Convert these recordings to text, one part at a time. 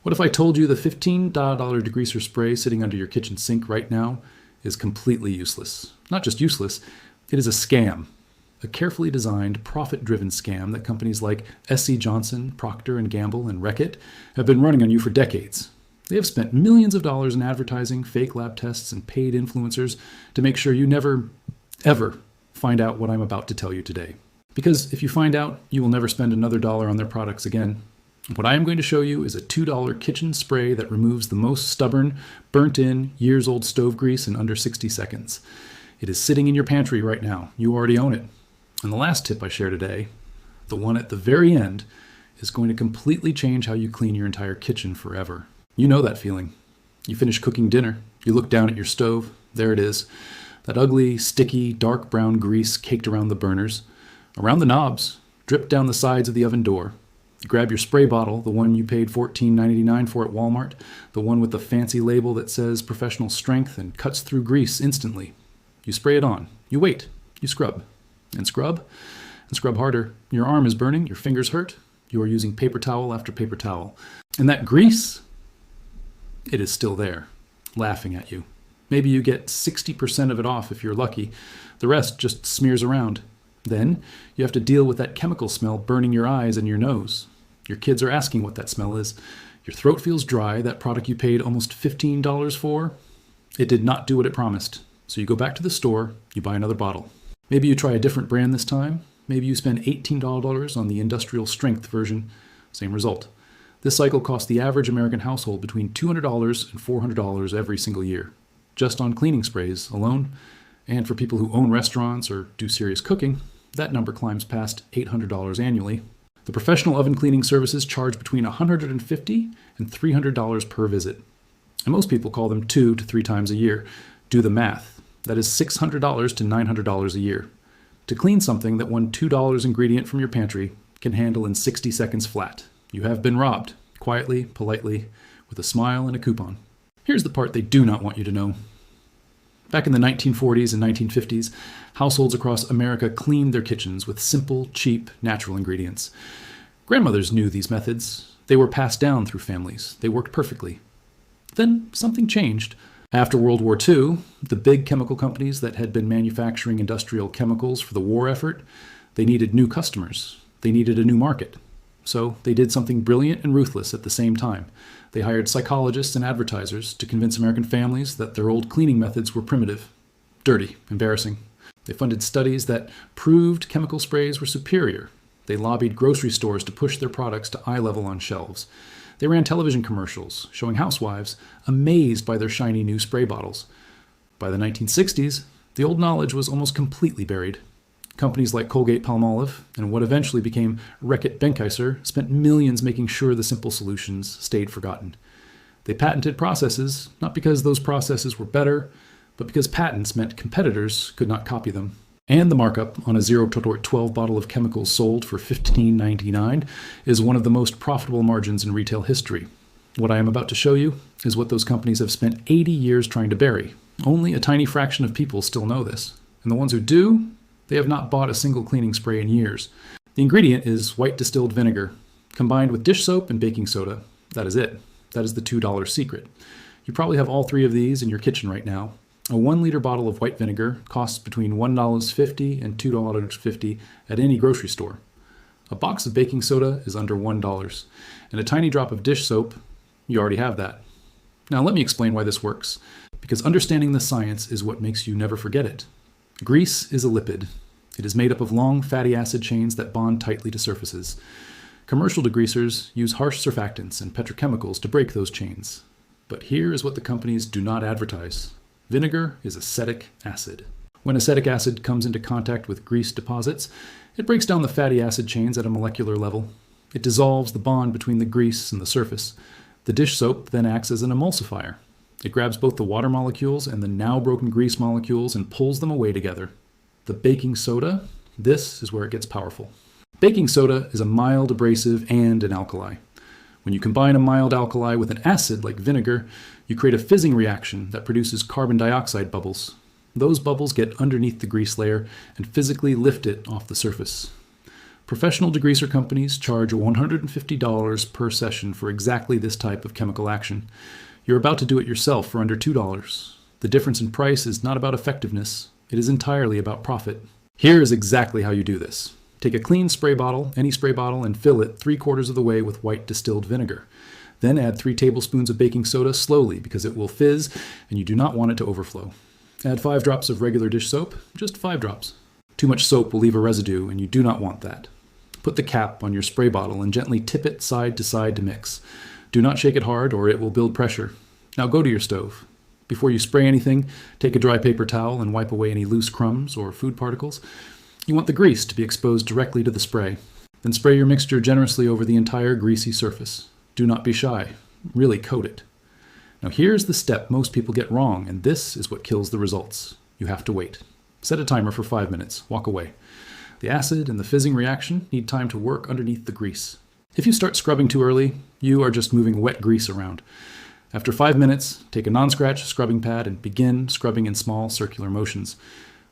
What if I told you the $15 degreaser spray sitting under your kitchen sink right now is completely useless? Not just useless, it is a scam. A carefully designed, profit-driven scam that companies like SC Johnson, Procter & Gamble, and Reckitt have been running on you for decades. They have spent millions of dollars in advertising, fake lab tests, and paid influencers to make sure you never, ever find out what I'm about to tell you today. Because if you find out, you will never spend another dollar on their products again. What I am going to show you is a $2 kitchen spray that removes the most stubborn, burnt-in, years-old stove grease in under 60 seconds. It is sitting in your pantry right now. You already own it. And the last tip I share today, the one at the very end, is going to completely change how you clean your entire kitchen forever. You know that feeling. You finish cooking dinner, you look down at your stove, there it is. That ugly, sticky, dark brown grease caked around the burners, around the knobs, dripped down the sides of the oven door. You grab your spray bottle, the one you paid $14.99 for at Walmart, the one with the fancy label that says professional strength and cuts through grease instantly. You spray it on. You wait. You scrub. And scrub. And scrub harder. Your arm is burning. Your fingers hurt. You are using paper towel after paper towel. And that grease, it is still there, laughing at you. Maybe you get 60% of it off if you're lucky. The rest just smears around. Then you have to deal with that chemical smell burning your eyes and your nose. Your kids are asking what that smell is. Your throat feels dry. That product you paid almost $15 for, it did not do what it promised. So you go back to the store, you buy another bottle. Maybe you try a different brand this time. Maybe you spend $18 on the industrial strength version. Same result. This cycle costs the average American household between $200 and $400 every single year, just on cleaning sprays alone. And for people who own restaurants or do serious cooking, that number climbs past $800 annually. The professional oven cleaning services charge between $150 and $300 per visit. And most people call them 2 to 3 times a year. Do the math. That is $600 to $900 a year. To clean something that one $2 ingredient from your pantry can handle in 60 seconds flat. You have been robbed, quietly, politely, with a smile and a coupon. Here's the part they do not want you to know. Back in the 1940s and 1950s, households across America cleaned their kitchens with simple, cheap, natural ingredients. Grandmothers knew these methods. They were passed down through families. They worked perfectly. Then something changed. After World War II, the big chemical companies that had been manufacturing industrial chemicals for the war effort, they needed new customers. They needed a new market. So they did something brilliant and ruthless at the same time. They hired psychologists and advertisers to convince American families that their old cleaning methods were primitive, dirty, embarrassing. They funded studies that proved chemical sprays were superior. They lobbied grocery stores to push their products to eye level on shelves. They ran television commercials showing housewives amazed by their shiny new spray bottles. By the 1960s, the old knowledge was almost completely buried. Companies like Colgate-Palmolive and what eventually became Reckitt-Benckiser spent millions making sure the simple solutions stayed forgotten. They patented processes, not because those processes were better, but because patents meant competitors could not copy them. And the markup on a 0 to 12 bottle of chemicals sold for $15.99 is one of the most profitable margins in retail history. What I am about to show you is what those companies have spent 80 years trying to bury. Only a tiny fraction of people still know this. And the ones who do, they have not bought a single cleaning spray in years. The ingredient is white distilled vinegar, combined with dish soap and baking soda. That is it. That is the $2 secret. You probably have all 3 of these in your kitchen right now. A 1-liter bottle of white vinegar costs between $1.50 and $2.50 at any grocery store. A box of baking soda is under $1. And a tiny drop of dish soap, you already have that. Now let me explain why this works, because understanding the science is what makes you never forget it. Grease is a lipid. It is made up of long fatty acid chains that bond tightly to surfaces. Commercial degreasers use harsh surfactants and petrochemicals to break those chains. But here is what the companies do not advertise. Vinegar is acetic acid. When acetic acid comes into contact with grease deposits, it breaks down the fatty acid chains at a molecular level. It dissolves the bond between the grease and the surface. The dish soap then acts as an emulsifier. It grabs both the water molecules and the now broken grease molecules and pulls them away together. The baking soda, this is where it gets powerful. Baking soda is a mild abrasive and an alkali. When you combine a mild alkali with an acid like vinegar, you create a fizzing reaction that produces carbon dioxide bubbles. Those bubbles get underneath the grease layer and physically lift it off the surface. Professional degreaser companies charge $150 per session for exactly this type of chemical action. You're about to do it yourself for under $2. The difference in price is not about effectiveness, it is entirely about profit. Here is exactly how you do this. Take a clean spray bottle, any spray bottle, and fill it 3/4 of the way with white distilled vinegar. Then add 3 tablespoons of baking soda slowly because it will fizz and you do not want it to overflow. Add 5 drops of regular dish soap, just 5 drops. Too much soap will leave a residue and you do not want that. Put the cap on your spray bottle and gently tip it side to side to mix. Do not shake it hard or it will build pressure. Now go to your stove. Before you spray anything, take a dry paper towel and wipe away any loose crumbs or food particles. You want the grease to be exposed directly to the spray. Then spray your mixture generously over the entire greasy surface. Do not be shy. Really coat it. Now here's the step most people get wrong, and this is what kills the results. You have to wait. Set a timer for 5 minutes. Walk away. The acid and the fizzing reaction need time to work underneath the grease. If you start scrubbing too early, you are just moving wet grease around. After 5 minutes, take a non-scratch scrubbing pad and begin scrubbing in small circular motions.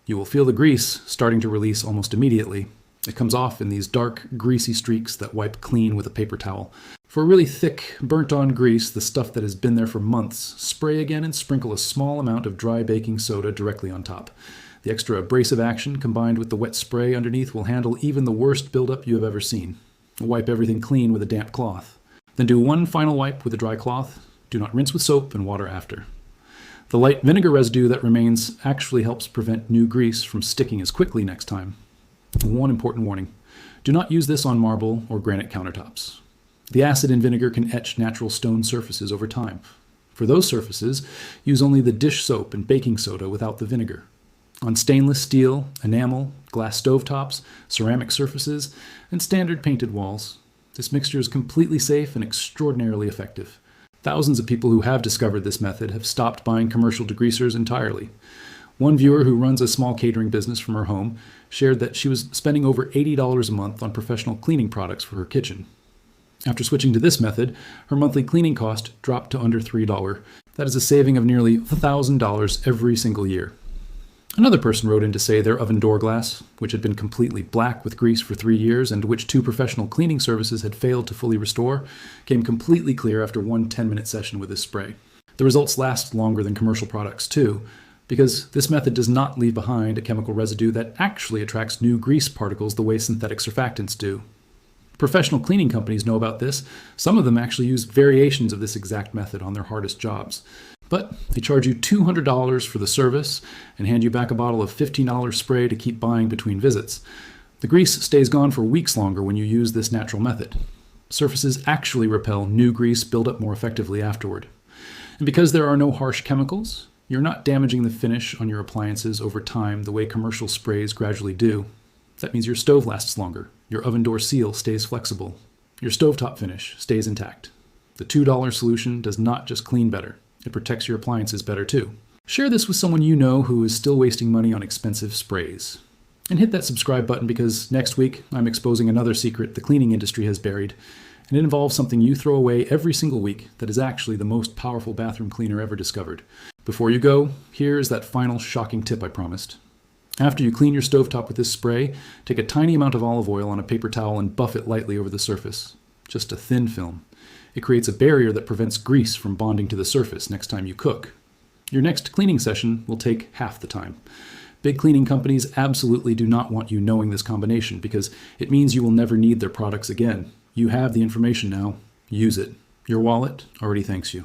You will feel the grease starting to release almost immediately. It comes off in these dark, greasy streaks that wipe clean with a paper towel. For really thick, burnt-on grease, the stuff that has been there for months, spray again and sprinkle a small amount of dry baking soda directly on top. The extra abrasive action combined with the wet spray underneath will handle even the worst buildup you have ever seen. Wipe everything clean with a damp cloth. Then do one final wipe with a dry cloth. Do not rinse with soap and water after. The light vinegar residue that remains actually helps prevent new grease from sticking as quickly next time. One important warning. Do not use this on marble or granite countertops. The acid in vinegar can etch natural stone surfaces over time. For those surfaces, use only the dish soap and baking soda without the vinegar. On stainless steel, enamel, glass stovetops, ceramic surfaces, and standard painted walls, this mixture is completely safe and extraordinarily effective. Thousands of people who have discovered this method have stopped buying commercial degreasers entirely. One viewer who runs a small catering business from her home shared that she was spending over $80 a month on professional cleaning products for her kitchen. After switching to this method, her monthly cleaning cost dropped to under $3. That is a saving of nearly $1,000 every single year. Another person wrote in to say their oven door glass, which had been completely black with grease for 3 years and which 2 professional cleaning services had failed to fully restore, came completely clear after one 10-minute session with this spray. The results last longer than commercial products too, because this method does not leave behind a chemical residue that actually attracts new grease particles the way synthetic surfactants do. Professional cleaning companies know about this. Some of them actually use variations of this exact method on their hardest jobs. But they charge you $200 for the service and hand you back a bottle of $15 spray to keep buying between visits. The grease stays gone for weeks longer when you use this natural method. Surfaces actually repel new grease buildup more effectively afterward. And because there are no harsh chemicals, you're not damaging the finish on your appliances over time the way commercial sprays gradually do. That means your stove lasts longer, your oven door seal stays flexible, your stovetop finish stays intact. The $2 solution does not just clean better, it protects your appliances better too. Share this with someone you know who is still wasting money on expensive sprays. And hit that subscribe button because next week I'm exposing another secret the cleaning industry has buried, and it involves something you throw away every single week that is actually the most powerful bathroom cleaner ever discovered. Before you go, here is that final shocking tip I promised. After you clean your stovetop with this spray, take a tiny amount of olive oil on a paper towel and buff it lightly over the surface. Just a thin film. It creates a barrier that prevents grease from bonding to the surface next time you cook. Your next cleaning session will take half the time. Big cleaning companies absolutely do not want you knowing this combination because it means you will never need their products again. You have the information now. Use it. Your wallet already thanks you.